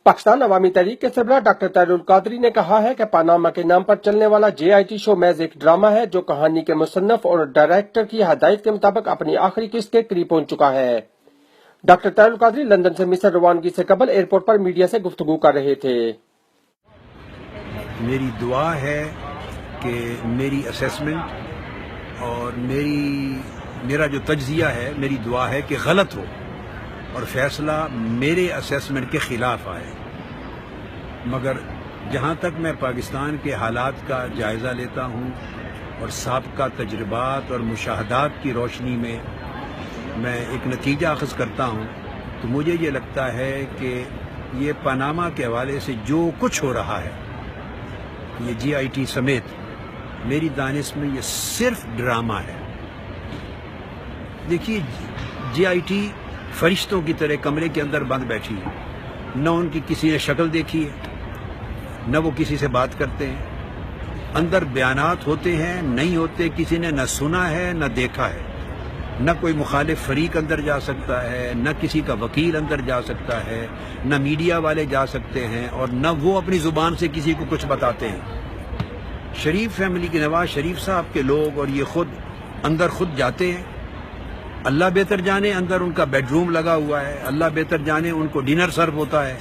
पाकिस्तान अवामी तहरीक के सरबराह डॉक्टर ताहिरुल कादरी ने कहा है कि पनामा के नाम पर चलने वाला JIT शो महज एक ड्रामा है जो कहानी के मुसन्नफ और डायरेक्टर की हदायत के मुताबिक अपनी आखिरी किस्त के करीब पहुंच चुका है। डॉक्टर ताहिरुल कादरी लंदन से मिस्र रवानगी से कबल एयरपोर्ट पर मीडिया से गुफ्तगू कर रहे थे। मेरी दुआ है कि मेरी असेसमेंट और मेरा जो तज्जिया है, मेरी दुआ है कि गलत हो और फैसला मेरे असेसमेंट के ख़िलाफ़ आए। मगर जहाँ तक मैं पाकिस्तान के हालात का जायज़ा लेता हूँ और साबिक़ा तजर्बात और मुशाहदात की रोशनी में मैं एक नतीजा अख़ज़ करता हूँ, तो मुझे ये लगता है कि ये पनामा के हवाले से जो कुछ हो रहा है, ये JIT समेत मेरी दानिश में ये सिर्फ ड्रामा है। देखिए, JIT फरिश्तों की तरह कमरे के अंदर बंद बैठी है, न उनकी किसी ने शक्ल देखी है, न वो किसी से बात करते हैं। अंदर बयानात होते हैं, नहीं होते, किसी ने न सुना है न देखा है। न कोई मुखालिफ फरीक अंदर जा सकता है, न किसी का वकील अंदर जा सकता है, न मीडिया वाले जा सकते हैं, और न वो अपनी ज़ुबान से किसी को कुछ बताते हैं। शरीफ फैमिली के नवाज शरीफ साहब के लोग और ये खुद जाते हैं। अल्लाह बेहतर जाने अंदर उनका बेडरूम लगा हुआ है, अल्लाह बेहतर जाने उनको डिनर सर्व होता है,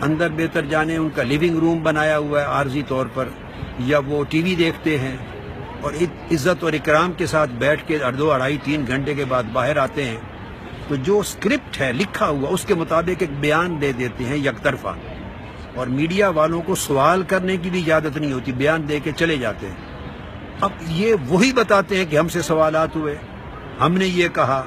अंदर बेहतर जाने उनका लिविंग रूम बनाया हुआ है आर्जी तौर पर, या वो TV देखते हैं और इज्जत और इकराम के साथ बैठ के 2, 2.5, 3 घंटे के बाद बाहर आते हैं। तो जो स्क्रिप्ट है लिखा हुआ उसके मुताबिक एक बयान दे देते हैं यकतरफा, और मीडिया वालों को सवाल करने की भी इजाज़त नहीं होती, बयान दे के चले जाते हैं। अब ये वही बताते हैं कि हमसे सवालात हुए, हमने ये कहा।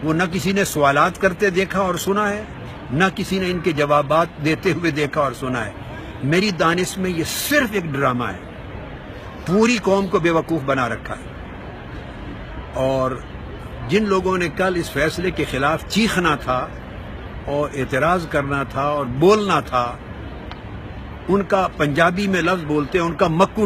वो न किसी ने सवालात करते देखा और सुना है, न किसी ने इनके जवाबात देते हुए देखा और सुना है। मेरी दानिश में ये सिर्फ एक ड्रामा है, पूरी कौम को बेवकूफ़ बना रखा है। और जिन लोगों ने कल इस फैसले के खिलाफ चीखना था और एतराज़ करना था और बोलना था, उनका पंजाबी में लफ्ज़ बोलते हैं, उनका मक्कू